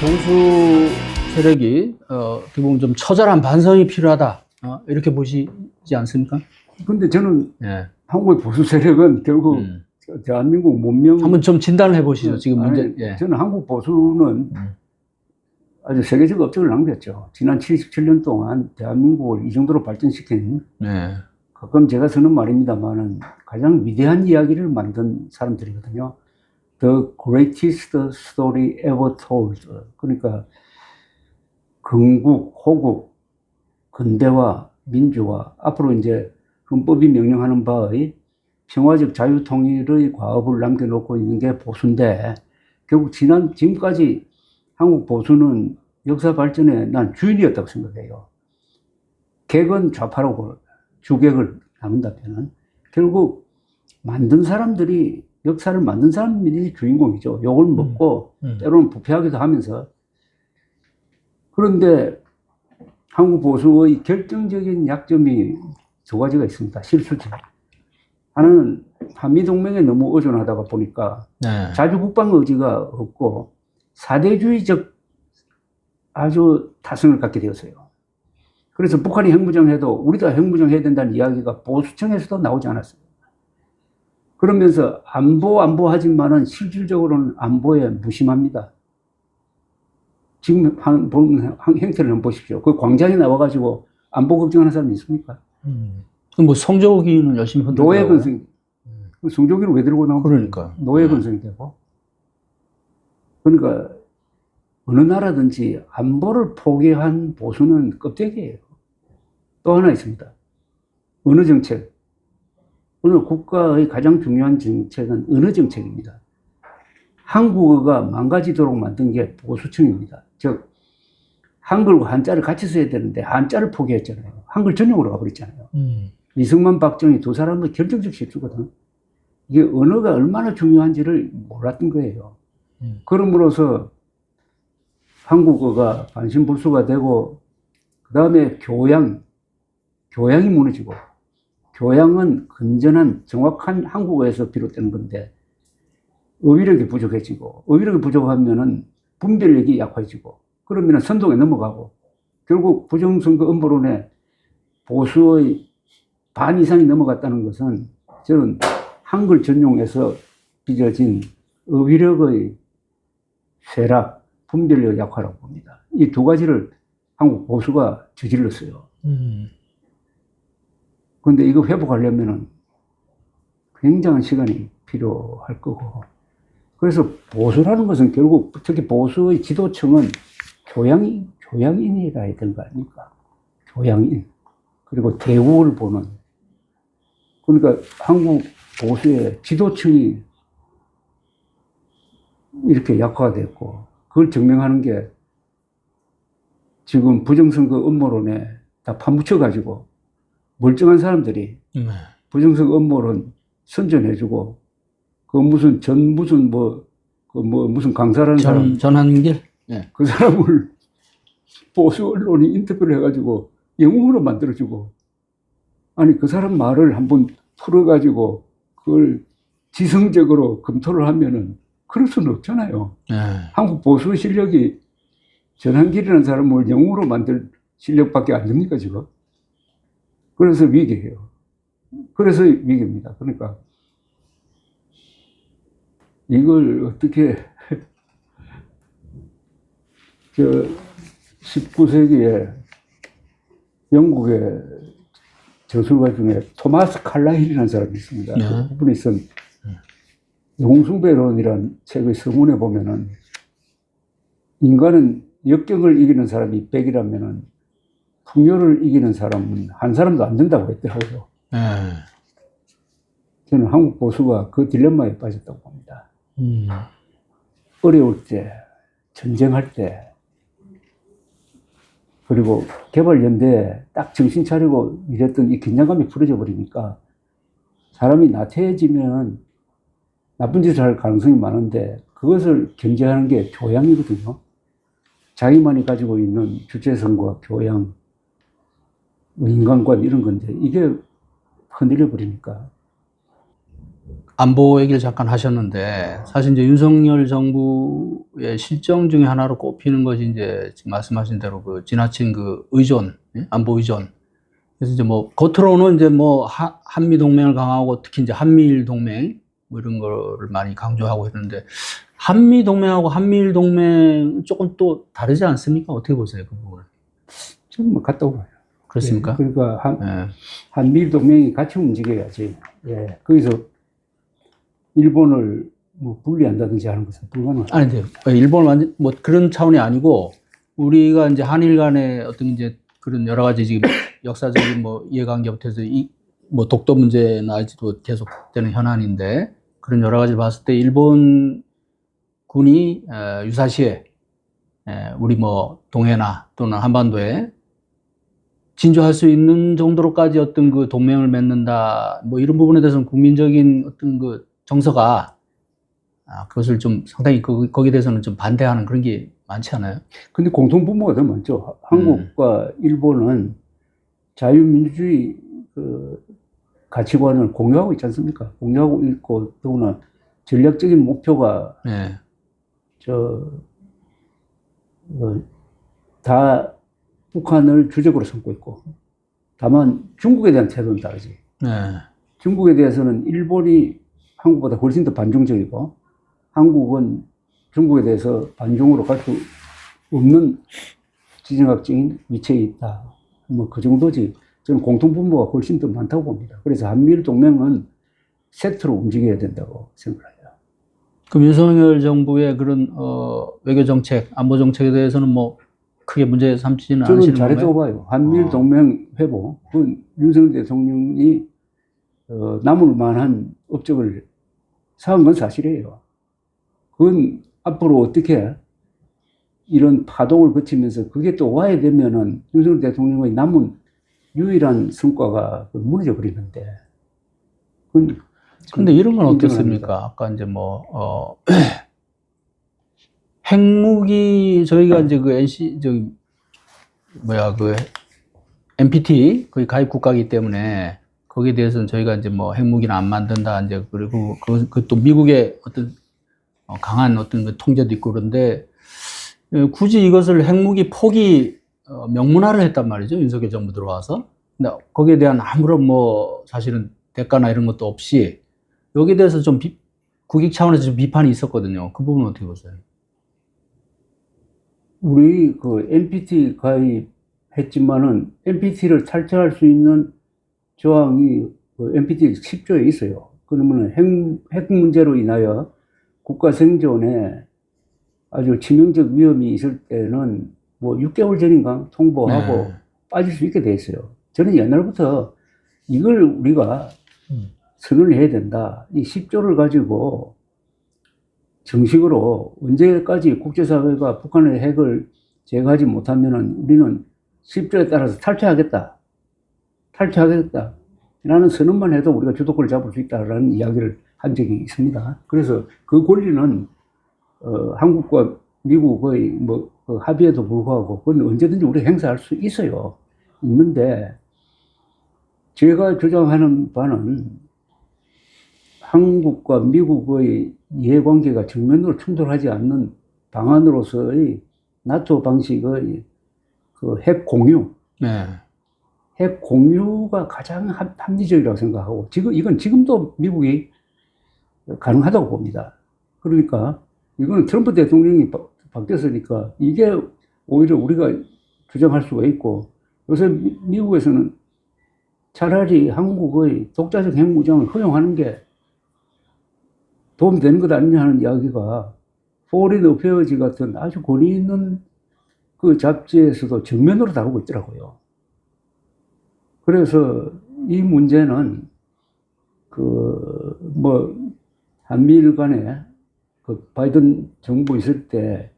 보수 세력이 어떻게 보면 좀 처절한 반성이 필요하다 이렇게 보시지 않습니까? 근데 저는 예. 한국의 보수 세력은 결국 대한민국 문명 한번 좀 진단을 해보시죠. 지금 문제. 예. 저는 한국 보수는 아주 세계적 업적을 남겼죠. 지난 77년 동안 대한민국을 이 정도로 발전시킨 예. 가끔 제가 쓰는 말입니다만은 가장 위대한 이야기를 만든 사람들이거든요. The greatest story ever told. 그러니까 건국, 호국, 근대화, 민주화, 앞으로 이제 헌법이 명령하는 바의 평화적 자유통일의 과업을 남겨놓고 있는 게 보수인데, 결국 지금까지 한국 보수는 역사 발전에 난 주인이었다고 생각해요. 객은 좌파라고 주객을 나눈다면은 결국 만든 사람들이, 역사를 만든 사람들이 주인공이죠. 욕을 먹고 때로는 부패하기도 하면서. 그런데 한국 보수의 결정적인 약점이 두 가지가 있습니다. 실수죠. 하나는 한미동맹에 너무 의존하다가 보니까 네. 자주국방 의지가 없고 사대주의적 아주 타성을 갖게 되었어요. 그래서 북한이 핵무장해도 우리도 핵무장해야 된다는 이야기가 보수층에서도 나오지 않았어요. 그러면서 안보하지만은 실질적으로는 안보에 무심합니다. 지금 본 행태를 한번 보십시오. 그 광장에 나와가지고 안보 걱정하는 사람이 있습니까? 그럼 뭐 성조기는 열심히 흔들고 노예 건성, 성조기를 왜 들고 나오고? 그러니까 노예 건성이 되고. 그러니까 어느 나라든지 안보를 포기한 보수는 껍데기예요. 또 하나 있습니다. 언어 정책. 어느 국가의 가장 중요한 정책은 언어 정책입니다. 한국어가 망가지도록 만든 게 보수층입니다. 즉 한글과 한자를 같이 써야 되는데 한자를 포기했잖아요. 한글 전용으로 가버렸잖아요. 이승만, 박정희 두 사람의 결정적 실수거든. 이게 언어가 얼마나 중요한지를 몰랐던 거예요. 그럼으로써 한국어가 반신불수가 되고, 그 다음에 교양이 무너지고, 교양은 건전한 정확한 한국어에서 비롯되는 건데 어휘력이 부족해지고, 어휘력이 부족하면은 분별력이 약해지고, 그러면 선동에 넘어가고, 결국 부정선거 음모론에 보수의 반 이상이 넘어갔다는 것은 저는 한글 전용에서 빚어진 어휘력의 쇠락, 분별력 약화라고 봅니다. 이 두 가지를 한국 보수가 저질렀어요. 그런데 이거 회복하려면은 굉장한 시간이 필요할 거고. 그래서 보수라는 것은 결국 특히 보수의 지도층은 교양인이라 해야 되는 거 아닙니까? 교양인. 그리고 대우를 보는. 그러니까 한국 보수의 지도층이 이렇게 약화가 됐고, 그걸 증명하는 게 지금 부정선거 음모론에 다 파묻혀가지고 멀쩡한 사람들이 부정선거 음모론 선전해주고, 무슨 강사라는 사람. 전환길? 네. 그 사람을 보수 언론이 인터뷰를 해가지고 영웅으로 만들어주고, 아니, 그 사람 말을 한번 풀어가지고 그걸 지성적으로 검토를 하면은 그럴 수는 없잖아요. 한국 보수 실력이 전환길이라는 사람을 영웅으로 만들 실력밖에 안 됩니까, 지금? 그래서 위기예요. 그래서 위기입니다. 그러니까 이걸 어떻게 19세기에 영국의 저술가 중에 토마스 칼라힐이라는 사람이 있습니다. 그분이 쓴 영웅숭배론이라는 책의 서문에 보면은 인간은 역경을 이기는 사람이 100이라면은 풍요를 이기는 사람은 한 사람도 안 된다고 했더라고요. 저는 한국 보수가 그 딜레마에 빠졌다고 봅니다. 어려울 때, 전쟁할 때, 그리고 개발연대에 딱 정신 차리고 이랬던 이 긴장감이 풀어져 버리니까 사람이 나태해지면 나쁜 짓을 할 가능성이 많은데, 그것을 견제하는 게 교양이거든요. 자기만이 가지고 있는 주체성과 교양, 인간관 이런 건데, 이게 흔들려 버리니까 안보 얘기를 잠깐 하셨는데, 사실 이제 윤석열 정부의 실정 중에 하나로 꼽히는 것이 이제 지금 말씀하신 대로 그 지나친 그 의존, 예? 안보 의존. 그래서 이제 뭐 겉으로는 이제 뭐 한미 동맹을 강화하고 특히 이제 한미일 동맹 뭐 이런 거를 많이 강조하고 있는데, 한미 동맹하고 한미일 동맹 조금 또 다르지 않습니까? 어떻게 보세요, 그 부분은? 저는 뭐 같다고 봐요. 그렇습니까? 예, 그러니까 예. 한미일 동맹이 같이 움직여야지. 예, 거기서 일본을 뭐 분리한다든지 하는 것은 불가능하죠. 아니, 근데 일본 완전 뭐 그런 차원이 아니고, 우리가 이제 한일 간의 어떤 이제 그런 여러 가지 지금 역사적인 뭐 이해관계부터 해서 뭐 독도 문제나 아직도 계속되는 현안인데, 그런 여러 가지를 봤을 때 일본 군이 유사시에 우리 뭐 동해나 또는 한반도에 진주할 수 있는 정도로까지 어떤 그 동맹을 맺는다, 뭐 이런 부분에 대해서는 국민적인 어떤 그 정서가 그것을 좀 상당히 거기에 대해서는 좀 반대하는 그런 게 많지 않아요? 근데 공통분모가 더 많죠. 한국과 일본은 자유민주주의 그 가치관을 공유하고 있지 않습니까? 공유하고 있고, 더구나 전략적인 목표가 네. 다 북한을 주적으로 삼고 있고, 다만 중국에 대한 태도는 다르지. 네. 중국에 대해서는 일본이 한국보다 훨씬 더 반중적이고, 한국은 중국에 대해서 반중으로 갈 수 없는 지정학적인 위치에 있다. 뭐 그 정도지. 저는 공통분모가 훨씬 더 많다고 봅니다. 그래서 한미일 동맹은 세트로 움직여야 된다고 생각해요. 그럼 윤석열 정부의 그런 외교 정책, 안보 정책에 대해서는 뭐 크게 문제 삼지는 저는 않으시는 잘했다고 건가요? 봐요. 한미일 동맹 회복, 그건 윤석열 대통령이 남을 만한 업적을 쌓은 건 사실이에요. 그건 앞으로 어떻게 이런 파동을 거치면서 그게 또 와야 되면은 윤석열 대통령의 남은 유일한 성과가 무너져 버리는데. 근데 이런 건 인정을 어떻습니까? 합니다. 아까 이제 뭐, 핵무기, 저희가 이제 그 그 NPT, 거의 가입 국가이기 때문에 거기에 대해서는 저희가 이제 뭐 핵무기는 안 만든다, 이제 그리고 또 미국의 어떤 강한 어떤 그 통제도 있고 그런데, 굳이 이것을 핵무기 포기 명문화를 했단 말이죠. 윤석열 정부 들어와서. 근데 거기에 대한 아무런 뭐 사실은 대가나 이런 것도 없이 여기에 대해서 좀 국익 차원에서 좀 비판이 있었거든요. 그 부분은 어떻게 보세요? 우리 그 NPT 가입했지만은 NPT를 탈퇴할 수 있는 조항이 그 NPT 10조에 있어요. 그러면은 핵 문제로 인하여 국가 생존에 아주 치명적 위험이 있을 때는 뭐 6개월 전인가 통보하고 네. 빠질 수 있게 돼 있어요. 저는 옛날부터 이걸 우리가 선언을 해야 된다. 이 10조를 가지고 정식으로 언제까지 국제사회가 북한의 핵을 제거하지 못하면은 우리는 10조에 따라서 탈퇴하겠다. 라는 선언만 해도 우리가 주도권을 잡을 수 있다라는 이야기를 한 적이 있습니다. 그래서 그 권리는 한국과 미국의 그 합의에도 불구하고 그건 언제든지 우리 행사할 수 있어요. 있는데 제가 주장하는 바는 한국과 미국의 이해관계가 정면으로 충돌하지 않는 방안으로서의 나토 방식의 그 핵 공유, 네. 핵 공유가 가장 합리적이라고 생각하고 이건 지금도 미국이 가능하다고 봅니다. 그러니까 이거는 트럼프 대통령이 바뀌었으니까 이게 오히려 우리가 주장할 수가 있고, 요새 미국에서는 차라리 한국의 독자적 핵무장을 허용하는 게 도움이 되는 것 아니냐 하는 이야기가 포린 어페어즈 같은 아주 권위 있는 그 잡지에서도 정면으로 다루고 있더라고요. 그래서 이 문제는 한미일 간에 그 바이든 정부 있을 때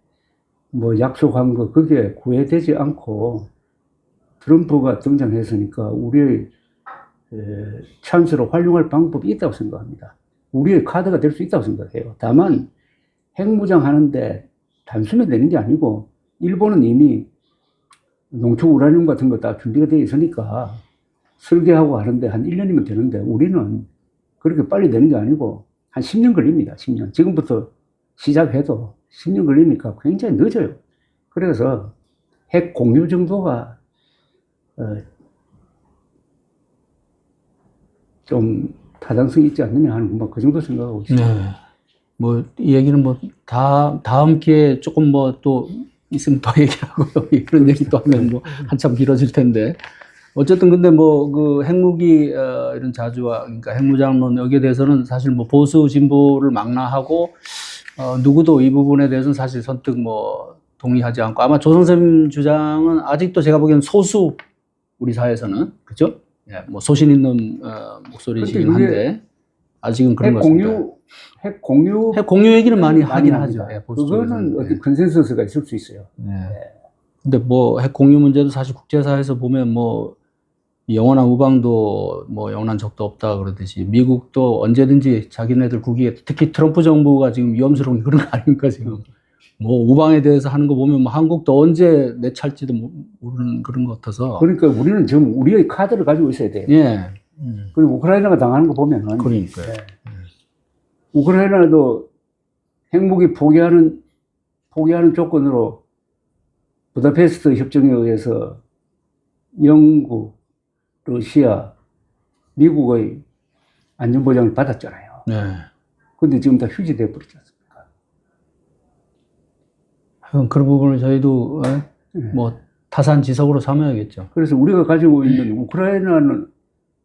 뭐 약속한 거 그게 구애되지 않고 트럼프가 등장했으니까 우리의 찬스로 활용할 방법이 있다고 생각합니다. 우리의 카드가 될 수 있다고 생각해요. 다만 핵무장 하는데 단숨에 되는 게 아니고 일본은 이미 농축 우라늄 같은 거 다 준비가 되어 있으니까 설계하고 하는데 한 1년이면 되는데 우리는 그렇게 빨리 되는 게 아니고 한 10년 걸립니다. 10년. 지금부터 시작해도 10년 걸리니까 굉장히 늦어요. 그래서 핵 공유 정도가 좀 타당성이 있지 않느냐 하는 뭐 그 정도 생각하고 있습니다. 네. 뭐 이 얘기는 뭐 다음 기회에 조금 뭐 또 있으면 더 얘기하고요. 이런 얘기 또 하면 뭐 한참 길어질 텐데. 어쨌든 근데 뭐 그 핵무기 이런 자주화, 그러니까 핵무장론 여기에 대해서는 사실 뭐 보수 진보를 망라하고 누구도 이 부분에 대해서는 사실 선뜻 뭐 동의하지 않고, 아마 조선생 주장은 아직도 제가 보기에는 소수, 우리 사회에서는, 그죠? 예, 뭐 소신 있는 목소리이긴 한데 아직은 그런 것 같습니다. 핵 공유 얘기는 많이 하긴 하죠. 예, 보수 그거는 쪽에서는. 어떤 컨센서스가 있을 수 있어요. 네. 근데 뭐 핵 공유 문제도 사실 국제사회에서 보면 뭐 영원한 우방도 뭐 영원한 적도 없다 그러듯이 미국도 언제든지 자기네들 국익에, 특히 트럼프 정부가 지금 위험스러운 게 그런 거 아닙니까 지금. 뭐 우방에 대해서 하는 거 보면 뭐 한국도 언제 내찰지도 모르는 그런 것 같아서. 그러니까 우리는 지금 우리의 카드를 가지고 있어야 돼요. 예. 그리고 우크라이나가 당하는 거 보면은. 그러니까요. 네. 우크라이나도 핵무기 포기하는 조건으로 부다페스트 협정에 의해서 영국, 러시아, 미국의 안전보장을 받았잖아요. 네. 근데 지금 다 휴지돼 버리지 않습니까? 그런 부분을 저희도 뭐 타산지석으로 삼아야겠죠. 그래서 우리가 가지고 있는 우크라이나는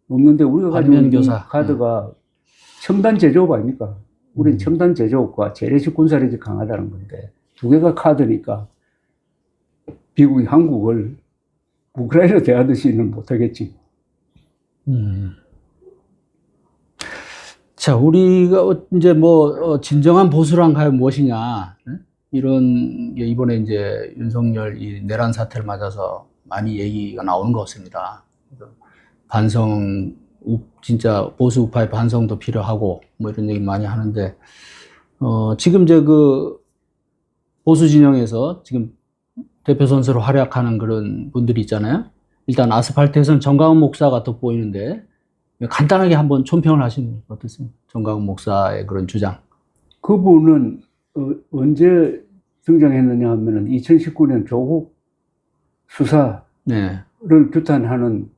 없는데 우리가 가지고 있는 반면교사. 카드가 첨단 제조업 아닙니까? 우리는 첨단 제조업과 재래식 군사력이 강하다는 건데 두 개가 카드니까 미국이 한국을 우크라이나 대하듯이는 못하겠지. 자, 우리가 이제 뭐 진정한 보수란 과연 무엇이냐, 이런 게 이번에 이제 윤석열 이 내란 사태를 맞아서 많이 얘기가 나오는 것 같습니다. 반성, 진짜 보수 우파의 반성도 필요하고 뭐 이런 얘기 많이 하는데, 지금 이제 그 보수 진영에서 지금 대표 선수로 활약하는 그런 분들이 있잖아요. 일단 아스팔트에서는 정강훈 목사가 돋보이는데 간단하게 한번 총평을 하시면 어떻습니까? 정강훈 목사의 그런 주장. 그분은 언제 등장했느냐 하면은 2019년 조국 수사를 네. 규탄하는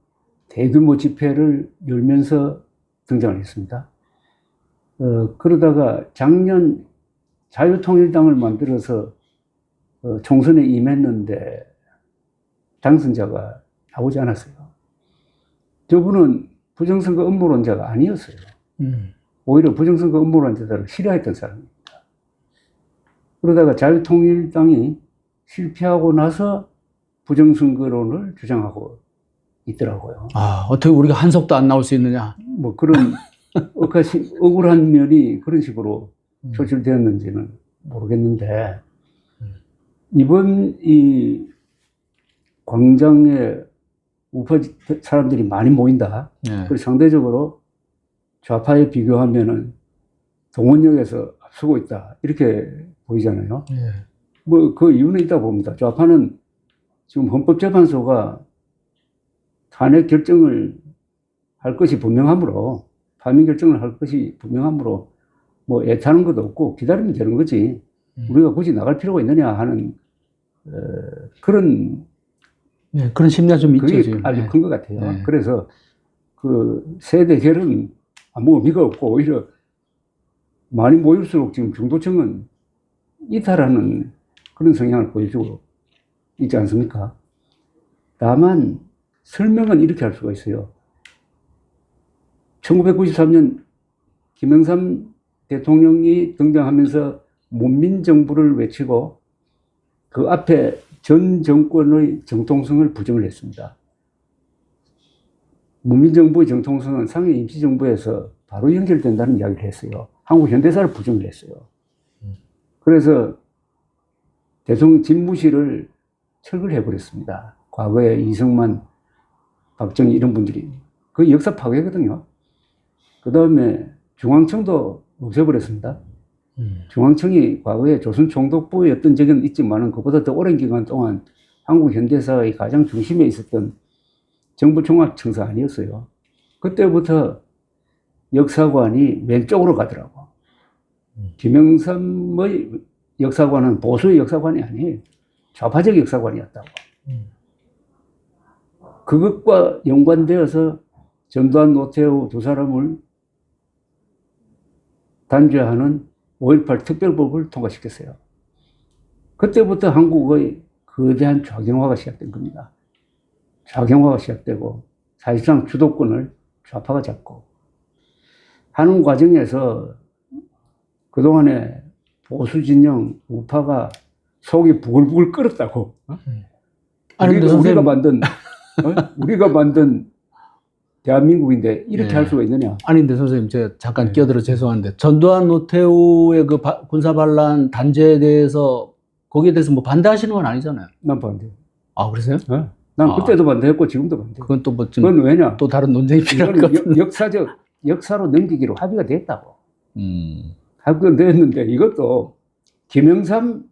대규모 집회를 열면서 등장을 했습니다. 그러다가 작년 자유통일당을 만들어서 총선에 임했는데 당선자가 나오지 않았어요. 저분은 부정선거 음모론자가 아니었어요. 오히려 부정선거 음모론자들을 싫어했던 사람입니다. 그러다가 자유통일당이 실패하고 나서 부정선거론을 주장하고 있더라고요. 아, 어떻게 우리가 한석도 안 나올 수 있느냐? 뭐 그런 억울한 면이 그런 식으로 표출되었는지는 모르겠는데, 이번 이 광장에 우파 사람들이 많이 모인다. 네. 그리고 상대적으로 좌파에 비교하면은 동원력에서 앞서고 있다. 이렇게 보이잖아요. 네. 뭐 그 이유는 있다고 봅니다. 좌파는 지금 헌법재판소가 탄핵 결정을 할 것이 분명하므로, 파면 결정을 할 것이 분명하므로 뭐 애타는 것도 없고 기다리면 되는 거지. 우리가 굳이 나갈 필요가 있느냐 하는 그런, 네, 그런 심리가 좀 있죠, 그게 지금. 아주 네. 큰 것 같아요. 네. 그래서 그 세대 결은 아무 의미가 없고 오히려 많이 모일수록 지금 중도층은 이탈하는 그런 성향을 보여주고 있지 않습니까? 다만 설명은 이렇게 할 수가 있어요. 1993년 김영삼 대통령이 등장하면서 문민정부를 외치고 그 앞에 전 정권의 정통성을 부정을 했습니다. 문민정부의 정통성은 상해 임시정부에서 바로 연결된다는 이야기를 했어요. 한국 현대사를 부정을 했어요. 그래서 대통령 집무실을 철거를 해버렸습니다. 과거에 이승만, 박정희 이런 분들이. 그 역사 파괴거든요. 그 다음에 중앙청도 없애버렸습니다. 중앙청이 과거에 조선총독부였던 적은 있지만 그보다 더 오랜 기간 동안 한국 현대사의 가장 중심에 있었던 정부종합청사 아니었어요. 그때부터 역사관이 왼쪽으로 가더라고. 김영삼의 역사관은 보수의 역사관이 아니에요. 좌파적 역사관이었다고. 그것과 연관되어서 전두환, 노태우 두 사람을 단죄하는 5.18 특별법을 통과시켰어요. 그때부터 한국의 거대한 좌경화가 시작된 겁니다. 좌경화가 시작되고 사실상 주도권을 좌파가 잡고 하는 과정에서 그동안에 보수 진영 우파가 속이 부글부글 끓었다고. 아니, 근데 우리가 만든 대한민국인데 이렇게 네. 할 수가 있느냐? 아니, 근데 선생님, 제가 잠깐 네. 끼어들어 죄송한데, 전두환 노태우의 그 군사반란 단죄에 대해서, 거기에 대해서 뭐 반대하시는 건 아니잖아요. 난 반대. 아, 그러세요? 난 그때도 반대했고 지금도 반대. 그건 또 뭐, 그건 왜냐? 또 다른 논쟁이 필요할 것 이거는 같은데. 역사로 넘기기로 합의가 됐다고. 음. 합의가 됐는데 이것도 김영삼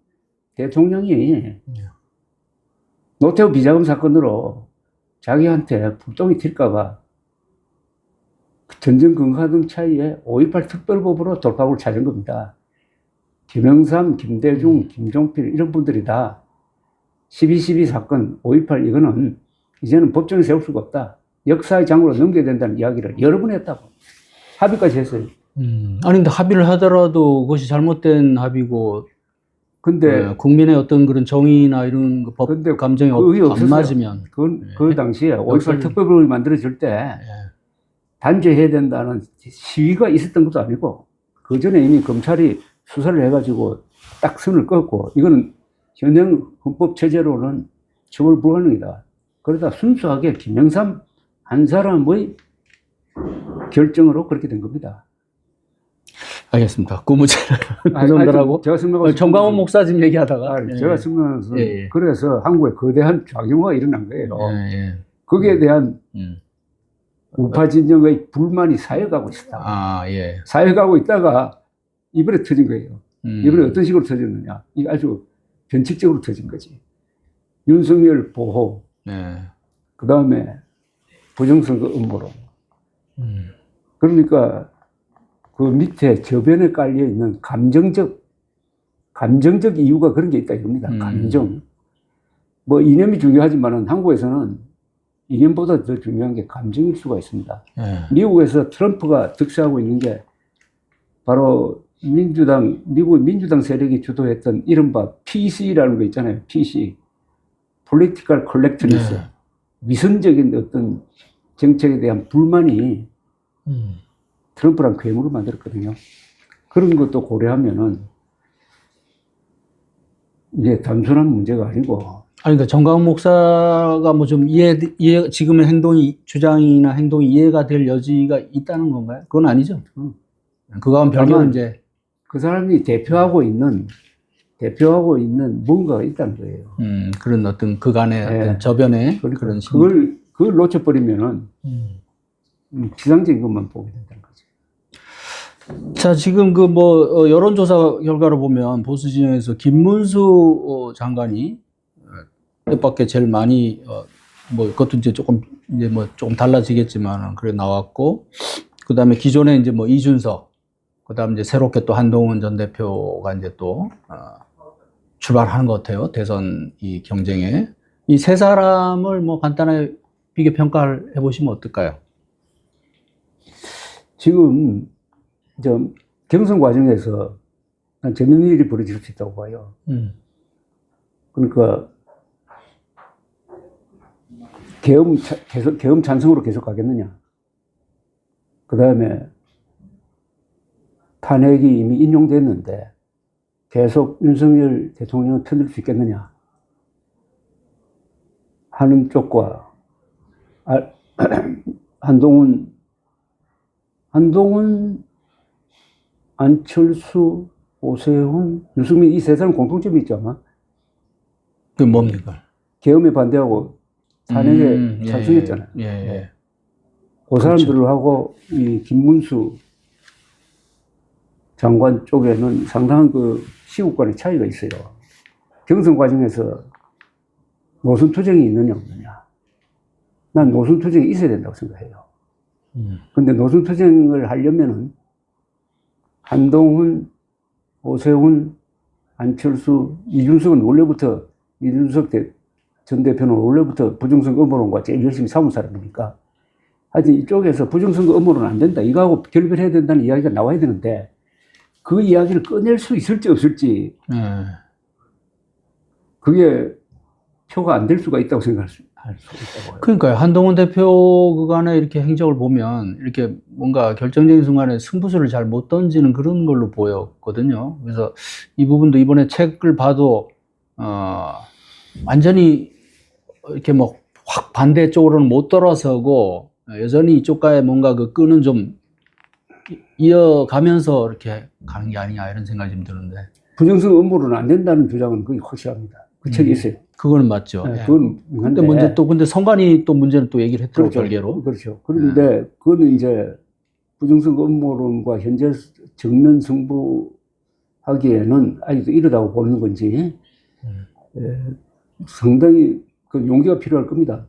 대통령이 노태우 비자금 사건으로 자기한테 불똥이 튈까봐 전전긍긍하던 차이에 5.18 특별법으로 돌파구를 찾은 겁니다. 김영삼, 김대중, 김종필 이런 분들이 다 12.12 사건, 5.18 이거는 이제는 법정에 세울 수가 없다. 역사의 장으로 넘겨야 된다는 이야기를 여러 번 했다고. 합의까지 했어요. 아니, 근데 합의를 하더라도 그것이 잘못된 합의고, 근데 국민의 어떤 그런 정의나 이런 그 법 근데 감정이 그게 안 없었어요. 맞으면. 그 당시에 5.18 특별법이 만들어질 때 예. 단죄해야 된다는 시위가 있었던 것도 아니고 그 전에 이미 검찰이 수사를 해가지고 딱 선을 긋고 이거는 현행 헌법 체제로는 처벌 불가능이다. 그러다 순수하게 김영삼 한 사람의 결정으로 그렇게 된 겁니다. 알겠습니다. 그 문제는 그 정도라고. 제가 설명하고 정광훈 목사 지금 얘기하다가. 제가 설명해서 예. 그래서 한국에 거대한 좌경화가 일어난 거예요. 예. 거기에 대한 우파 진영의 불만이 쌓여가고 있었다. 아, 예. 쌓여가고 있다가 이번에 터진 거예요. 이번에 어떤 식으로 터졌느냐. 이게 아주 변칙적으로 터진 거지. 윤석열 보호, 네. 그 다음에 부정선거 음모론. 그러니까 그 밑에 저변에 깔려 있는 감정적 이유가 그런 게 있다 이겁니다. 감정. 뭐 이념이 중요하지만은 한국에서는 이념보다 더 중요한 게 감정일 수가 있습니다. 예. 미국에서 트럼프가 득세하고 있는 게 바로 미국 민주당 세력이 주도했던 이른바 PC라는 거 있잖아요. PC. Political Correctness. 네. 위선적인 어떤 정책에 대한 불만이 트럼프랑 괴물을 만들었거든요. 그런 것도 고려하면은 이게 단순한 문제가 아니고. 아니, 그러니까 정광훈 목사가 뭐 좀 지금의 주장이나 행동이 이해가 될 여지가 있다는 건가요? 그건 아니죠. 그거와는 별개로 이제. 그 사람이 대표하고 있는 뭔가가 있다는 거예요. 그런 어떤 그간의 네. 어떤 저변에 그러니까 그런 심리. 그걸 놓쳐버리면은 비상적인 것만 보게 된다는 거죠. 자, 지금 그 뭐 여론조사 결과로 보면 보수 진영에서 김문수 장관이 뜻밖의 제일 많이 뭐 그것도 이제 조금 달라지겠지만 그래 나왔고, 그다음에 기존에 이제 뭐 이준석, 그다음 이제 새롭게 또 한동훈 전 대표가 이제 또 출발하는 것 같아요. 대선 이 경쟁에. 이 세 사람을 뭐 간단하게 비교 평가를 해보시면 어떨까요? 지금 경선 과정에서 난 재밌는 일이 벌어질 수 있다고 봐요. 그러니까 계엄 찬성으로 계속 가겠느냐. 그 다음에 탄핵이 이미 인용됐는데 계속 윤석열 대통령을 편들 수 있겠느냐 하는 쪽과 한동훈, 안철수, 오세훈, 유승민 이 세 사람 공통점이 있죠 아마. 그게 뭡니까? 계엄에 반대하고 탄핵에 찬성했잖아요. 예. 그 사람들하고 이 김문수 장관 쪽에는 상당한 그 시국간의 차이가 있어요. 경선 과정에서 노선 투쟁이 있느냐 없느냐. 난 노선 투쟁이 있어야 된다고 생각해요. 근데 노선 투쟁을 하려면은 한동훈, 오세훈, 안철수, 이준석은 원래부터 이준석 전 대표는 원래부터 부정선거 음모론과 제일 열심히 싸운 사람이니까 하여튼 이쪽에서 부정선거 음모론은 안 된다. 이거하고 결별해야 된다는 이야기가 나와야 되는데 그 이야기를 꺼낼 수 있을지 없을지 그게 표가 안 될 수가 있다고 생각할 수 있다고요. 그러니까요. 한동훈 대표 그간의 이렇게 행적을 보면 이렇게 뭔가 결정적인 순간에 승부수를 잘 못 던지는 그런 걸로 보였거든요. 그래서 이 부분도 이번에 책을 봐도 완전히 이렇게 뭐 확 반대쪽으로는 못 돌아서고 여전히 이쪽과의 뭔가 그 끈은 좀 이어가면서 이렇게 가는 게 아니냐 이런 생각이 좀 드는데. 부정선거 음모론은 안 된다는 주장은 거의 확실합니다. 그 책이 있어요. 그거는 맞죠. 네, 그건 근데 먼저 또 근데 선관위 또 문제는 또 얘기를 했더라고 그렇죠. 별개로. 그렇죠. 그런데 그거는 이제 부정선거 음모론과 현재 정면 승부하기에는 아직도 이르다고 보는 건지 상당히 그 용기가 필요할 겁니다.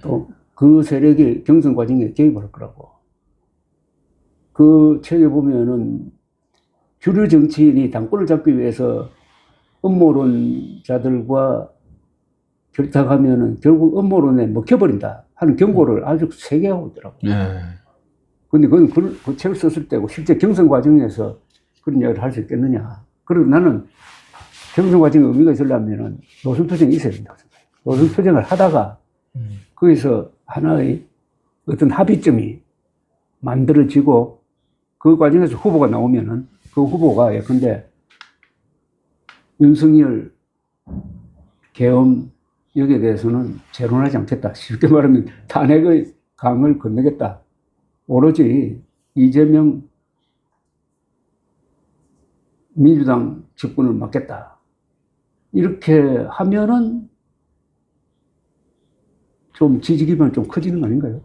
또 그 세력이 경선 과정에 개입할 거라고. 그 책에 보면은 주류 정치인이 당권을 잡기 위해서 음모론자들과 결탁하면은 결국 음모론에 먹혀버린다 하는 경고를 아주 세게 하고 있더라고요. 근데 그건 그 책을 썼을 때고 실제 경선 과정에서 그런 이야기를 할 수 있겠느냐. 그리고 나는 경선 과정에 의미가 있으려면은 노선투쟁이 있어야 된다고 생각해요. 노선투쟁을 하다가 거기서 하나의 어떤 합의점이 만들어지고 그 과정에서 후보가 나오면은 그 후보가 예컨대 윤석열 계엄 여기에 대해서는 재론하지 않겠다. 쉽게 말하면 탄핵의 강을 건너겠다. 오로지 이재명 민주당 집권을 막겠다. 이렇게 하면은 좀 지지 기반이 좀 커지는 거 아닌가요?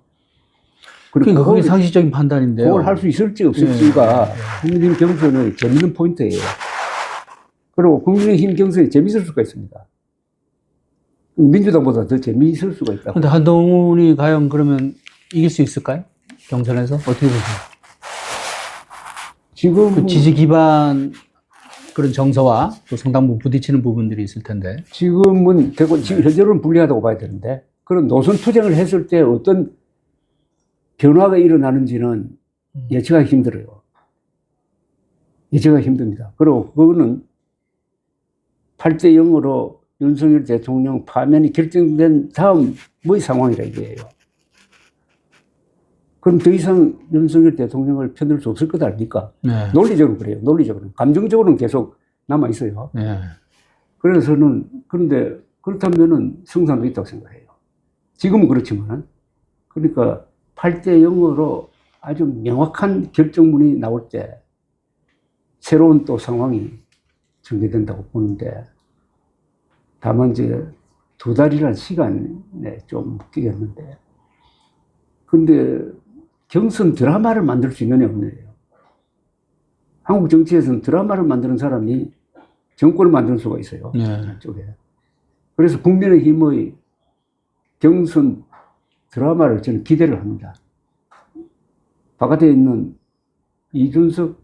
그러니까 그게 상식적인 판단인데요. 그걸 할 수 있을지 없을지가 국민의힘 경선의 재밌는 포인트예요. 그리고 국민의힘 경선이 재밌을 수가 있습니다. 민주당보다 더 재미있을 수가 있다. 그런데 한동훈이 과연 그러면 이길 수 있을까요? 경선에서? 어떻게 보세요? 지금 그 지지 기반 그런 정서와 또 상당 부분 부딪히는 부분들이 있을 텐데. 지금 현재로는 불리하다고 봐야 되는데 그런 노선 투쟁을 했을 때 어떤 변화가 일어나는지는 예측하기 힘들어요. 예측하기 힘듭니다. 그리고 그거는 8대 0으로 윤석열 대통령 파면이 결정된 다음의 상황이라 이거예요. 그럼 더 이상 윤석열 대통령을 편들 수 없을 것 아닙니까? 네. 논리적으로 그래요. 논리적으로. 감정적으로는 계속 남아있어요. 네. 그래서는, 그런데 그렇다면은 승산도 있다고 생각해요. 지금은 그렇지만, 그러니까 8대 0으로 아주 명확한 결정문이 나올 때 새로운 또 상황이 전개된다고 보는데, 다만 이제 2달이라는 시간에 좀 묶이겠는데, 근데 경선 드라마를 만들 수 있느냐 없느냐요. 한국 정치에서는 드라마를 만드는 사람이 정권을 만들 수가 있어요. 쪽에. 그래서 국민의힘의 경선 드라마를 저는 기대를 합니다. 바깥에 있는 이준석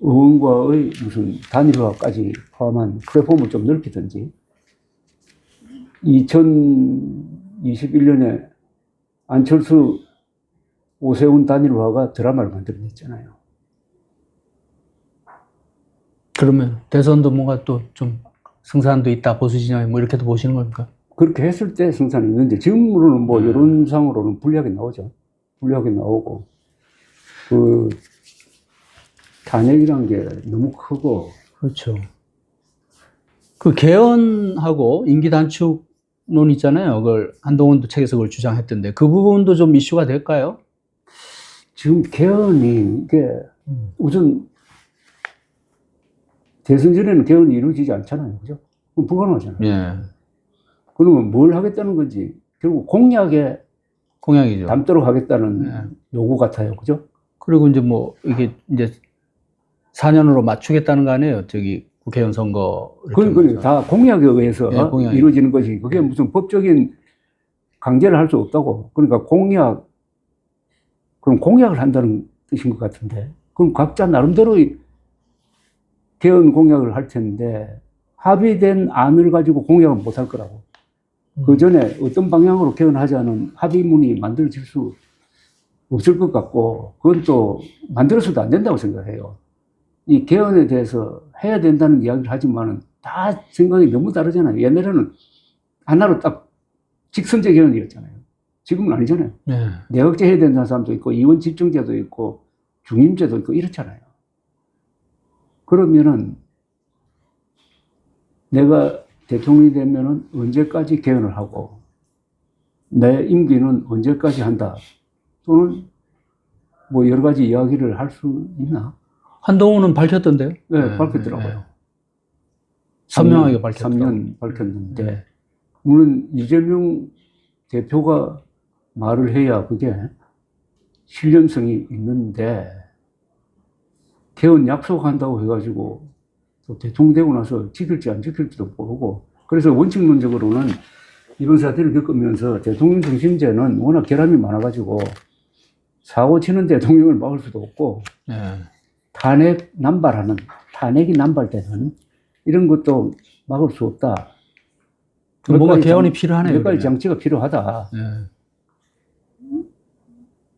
의원과의 무슨 단일화까지 포함한 플랫폼을 좀 넓히든지 2021년에 안철수 오세훈 단일화가 드라마를 만들어냈잖아요. 그러면 대선도 뭔가 또 좀 승산도 있다, 보수 진영에 뭐 이렇게도 보시는 겁니까? 그렇게 했을 때 승산이 있는데 지금으로는 뭐 여론상으로는 불리하게 나오죠. 불리하게 나오고 그 탄핵이란 게 너무 크고. 그렇죠. 그 개헌하고 임기 단축론 있잖아요. 그걸 한동훈도 책에서 그걸 주장했던데 그 부분도 좀 이슈가 될까요? 지금 개헌이 이게 우선 대선 전에는 개헌이 이루어지지 않잖아요. 그죠? 그럼 불가능하잖아요. 예. 그러면 뭘 하겠다는 건지 결국 공약에 공약이죠. 담도록 하겠다는 요구 같아요. 그죠? 그리고 이제 뭐 이게 이제 4년으로 맞추겠다는 거 아니에요? 저기 국회의원 선거. 그건 다 공약에 의해서 공약이. 이루어지는 것이 그게 무슨 법적인 강제를 할 수 없다고. 그러니까 그럼 공약을 한다는 뜻인 것 같은데. 그럼 각자 나름대로의 개헌 공약을 할 텐데 합의된 안을 가지고 공약은 못 할 거라고. 그 전에 어떤 방향으로 개헌하자는 합의문이 만들어질 수 없을 것 같고, 그건 또 만들어서도 안 된다고 생각해요. 이 개헌에 대해서 해야 된다는 이야기를 하지만은 다 생각이 너무 다르잖아요. 옛날에는 하나로 딱 직선제 개헌이었잖아요. 지금은 아니잖아요. 네. 내각제 해야 된다는 사람도 있고, 이원 집중제도 있고, 중임제도 있고, 이렇잖아요. 그러면은 내가 대통령이 되면은 언제까지 개헌을 하고, 내 임기는 언제까지 한다. 또는 뭐 여러 가지 이야기를 할 수 있나? 한동훈은 밝혔던데요? 네, 밝혔더라고요. 선명하게 밝혔더라고요. 3년 밝혔는데, 물론 이재명 대표가 말을 해야 그게 신뢰성이 있는데, 개헌 약속한다고 해가지고 또 대통령 되고 나서 지킬지 안 지킬지도 모르고, 그래서 원칙론적으로는 이번 사태를 겪으면서 대통령 중심제는 워낙 결함이 많아가지고 사고 치는 대통령을 막을 수도 없고, 네. 탄핵이 남발되는 이런 것도 막을 수 없다. 뭔가 개헌이 필요하네요. 몇 가지 장치가 필요하다. 네.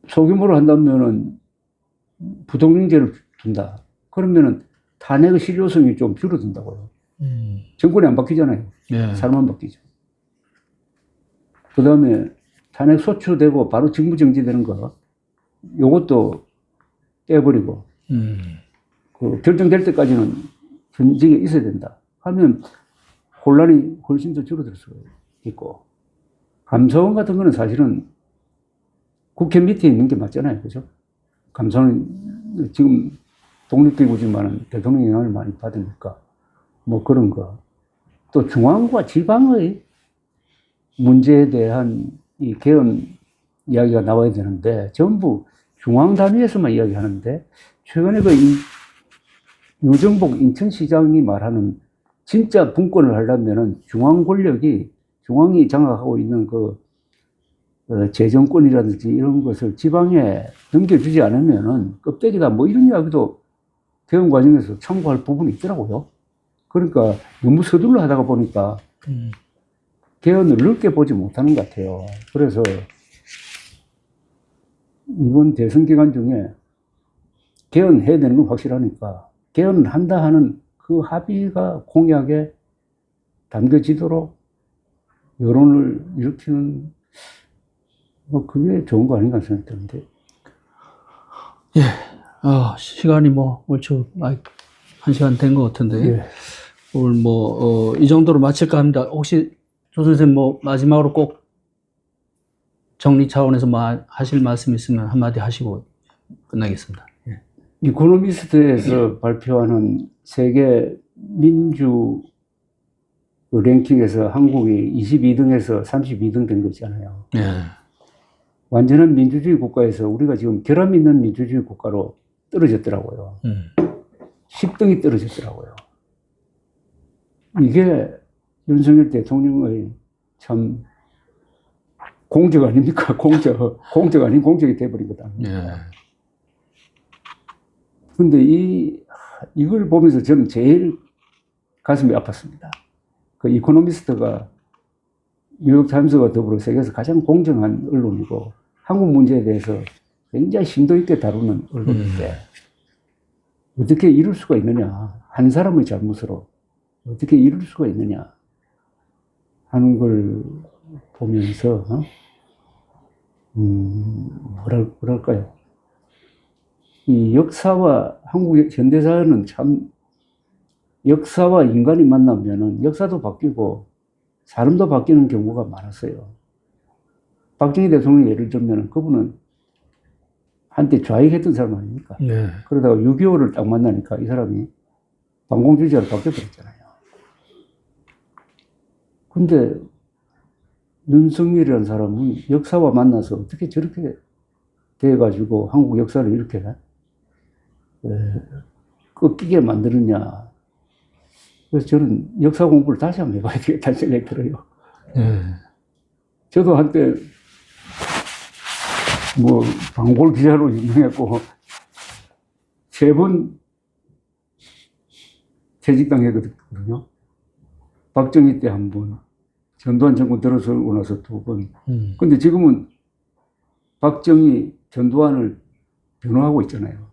소규모로 한다면은 부통령제를 둔다. 그러면은 탄핵의 실효성이 좀 줄어든다고요. 정권이 안 바뀌잖아요. 네. 사람만 바뀌죠. 그 다음에 탄핵 소추되고 바로 직무정지되는 거, 요것도 떼버리고, 그 결정될 때까지는 현직에 있어야 된다. 하면 혼란이 훨씬 더 줄어들 수 있고, 감사원 같은 거는 사실은 국회 밑에 있는 게 맞잖아요. 그죠? 감사원은 지금 독립기구지만 대통령 영향을 많이 받으니까, 뭐 그런 거. 또 중앙과 지방의 문제에 대한 이 개헌 이야기가 나와야 되는데, 전부 중앙 단위에서만 이야기하는데, 최근에 그 유정복 인천시장이 말하는 진짜 분권을 하려면은 중앙 권력이, 중앙이 장악하고 있는 그 재정권이라든지 이런 것을 지방에 넘겨주지 않으면은 껍데기다, 뭐 이런 이야기도 개헌 과정에서 참고할 부분이 있더라고요. 그러니까 너무 서둘러 하다가 보니까 개헌을 넓게 보지 못하는 것 같아요. 그래서 이번 대선 기간 중에 개헌해야 되는 건 확실하니까 개헌을 한다 하는 그 합의가 공약에 담겨지도록 여론을 일으키는, 뭐 그게 좋은 거 아닌가 생각되는데. 예. 시간이 뭐 얼추 1시간 된 것 같은데. 예. 오늘 뭐 이 정도로 마칠까 합니다. 혹시 조 선생님 뭐 마지막으로 꼭 정리 차원에서 뭐 하실 말씀 있으면 한마디 하시고 끝나겠습니다. 예. 이코노미스트에서 발표하는 세계 민주 랭킹에서 한국이 22등에서 32등 된 거 있잖아요. 예. 완전한 민주주의 국가에서 우리가 지금 결함 있는 민주주의 국가로 떨어졌더라고요. 10등이 떨어졌더라고요. 이게 윤석열 대통령의 참 공적 아닙니까? 공적 아닌 공적이 돼버린 거다. 예. 근데 이걸 보면서 저는 제일 가슴이 아팠습니다. 그 이코노미스트가 뉴욕타임스와 더불어 세계에서 가장 공정한 언론이고 한국 문제에 대해서 굉장히 심도 있게 다루는 언론인데 어떻게 이럴 수가 있느냐, 한 사람의 잘못으로 어떻게 이럴 수가 있느냐 하는 걸 보면서 뭐랄까요, 이 역사와 한국의 현대사는 참, 역사와 인간이 만나면은 역사도 바뀌고 사람도 바뀌는 경우가 많았어요. 박정희 대통령 예를 들면 그분은 한때 좌익했던 사람 아닙니까? 네. 그러다가 6.25를 딱 만나니까 이 사람이 반공주의자로 바뀌어버렸잖아요. 근데 윤석열이라는 사람은 역사와 만나서 어떻게 저렇게 돼가지고 한국 역사를 이렇게 꺾이게 만드느냐. 그래서 저는 역사 공부를 다시 한번 해봐야 되겠다는 생각이 들어요. 저도 한때 뭐 방골 기자로 유명했고 3번 퇴직당 했거든요. 박정희 때 한 번, 전두환 정권 들어서고 나서 2번. 근데 지금은 박정희, 전두환을 변호하고 있잖아요.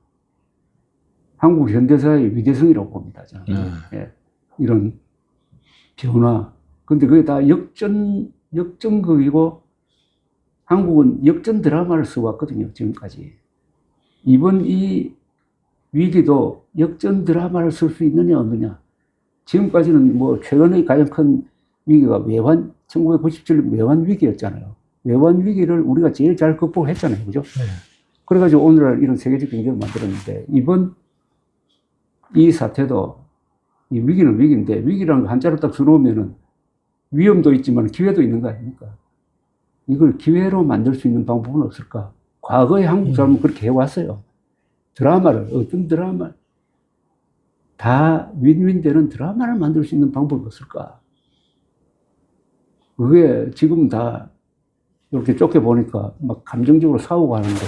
한국 현대사의 위대성이라고 봅니다. 저는. 예, 이런 변화. 근데 그게 다 역전극이고 한국은 역전 드라마를 써왔거든요. 지금까지. 이번 이 위기도 역전 드라마를 쓸 수 있느냐 없느냐. 지금까지는 뭐 최근의 가장 큰 위기가 외환, 1997년 외환 위기였잖아요. 외환 위기를 우리가 제일 잘 극복했잖아요. 그죠? 네. 그래가지고 오늘날 이런 세계적 경제를 만들었는데, 이번 이 사태도, 이 위기는 위기인데, 위기라는 거 한자로 딱 써놓으면은 위험도 있지만 기회도 있는 거 아닙니까? 이걸 기회로 만들 수 있는 방법은 없을까? 과거에 한국 사람은 그렇게 해왔어요. 드라마를, 어떤 드라마, 다 윈윈 되는 드라마를 만들 수 있는 방법이 없을까? 그게 지금 다 이렇게 쫓겨보니까 막 감정적으로 싸우고 하는데,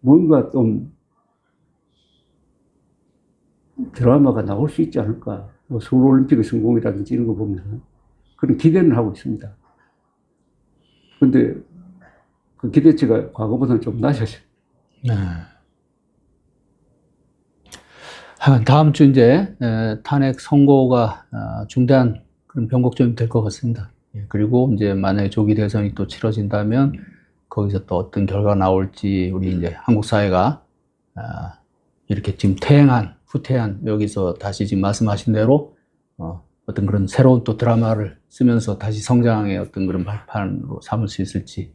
뭔가 좀 드라마가 나올 수 있지 않을까? 뭐 서울올림픽의 성공이라든지 이런 거 보면 그런 기대는 하고 있습니다. 근데 그 기대치가 과거보다는 좀 낮아져요. 네. 다음 주 이제 탄핵 선고가 중대한 그런 변곡점이 될 것 같습니다. 그리고 이제 만약에 조기 대선이 또 치러진다면 거기서 또 어떤 결과가 나올지 우리 이제 한국 사회가 이렇게 지금 후퇴한 여기서 다시 지금 말씀하신 대로 어떤 그런 새로운 또 드라마를 쓰면서 다시 성장의 어떤 그런 발판으로 삼을 수 있을지.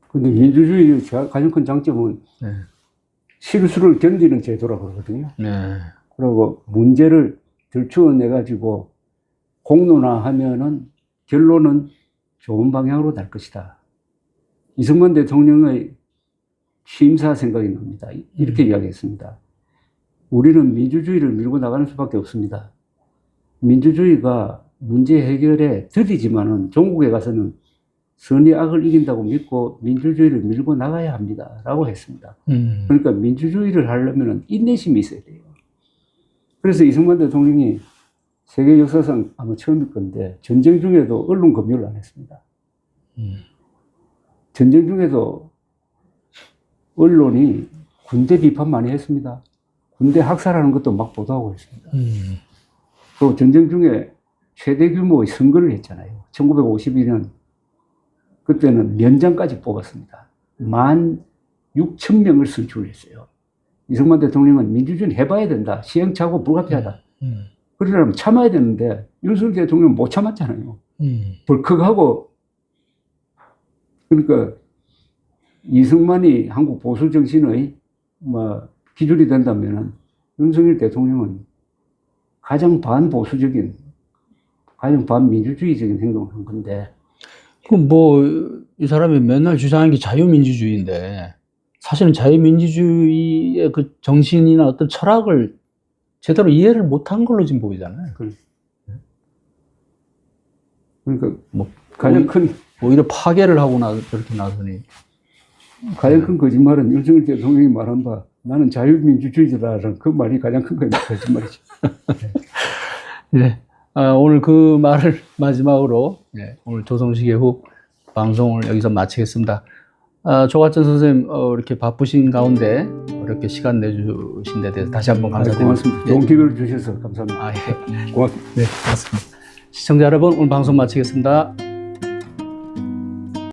근데 민주주의의 가장 큰 장점은 네. 실수를 견디는 제도라고 그러거든요. 네. 그리고 문제를 들추어내가지고 공론화하면은 결론은 좋은 방향으로 날 것이다. 이승만 대통령의 취임사 생각이 납니다. 이렇게 이야기했습니다. 우리는 민주주의를 밀고 나가는 수밖에 없습니다. 민주주의가 문제 해결에 더디지만은 종국에 가서는 선의 악을 이긴다고 믿고 민주주의를 밀고 나가야 합니다. 라고 했습니다. 그러니까 민주주의를 하려면 인내심이 있어야 돼요. 그래서 이승만 대통령이 세계 역사상 아마 처음일 건데 전쟁 중에도 언론 검열을 안 했습니다. 전쟁 중에도 언론이 군대 비판 많이 했습니다. 군대 학살하는 것도 막 보도하고 있습니다. 또 전쟁 중에 최대 규모의 선거를 했잖아요. 1952년 그때는 면장까지 뽑았습니다. 16,000명을 선출했어요. 이승만 대통령은 민주주의는 해봐야 된다. 시행착오 불가피하다. 그러려면 참아야 되는데 윤석열 대통령은 못 참았잖아요. 벌컥하고. 그러니까 이승만이 한국 보수 정신의 기준이 된다면 윤석열 대통령은 가장 반보수적인, 가장 반민주주의적인 행동을 한 건데. 그럼 이 사람이 맨날 주장하는 게 자유민주주의인데, 사실은 자유민주주의의 그 정신이나 어떤 철학을 제대로 이해를 못한 걸로 지금 보이잖아요. 그러니까 가장 큰 오히려 파괴를 하고 그렇게 나서니. 가장 큰 거짓말은 윤석열 대통령이 말한 바 나는 자유민주주의자라는 그 말이 가장 큰 거짓말이죠. 네. 오늘 그 말을 마지막으로 오늘 조성식의 훅 방송을 여기서 마치겠습니다. 조갑전 선생님 이렇게 바쁘신 가운데 이렇게 시간 내주신 데 대해서 다시 한번 감사드립니다. 고맙습니다. 좋은 기회를 주셔서 감사합니다. 예. 고맙습니다. 네, 고맙습니다. 시청자 여러분, 오늘 방송 마치겠습니다.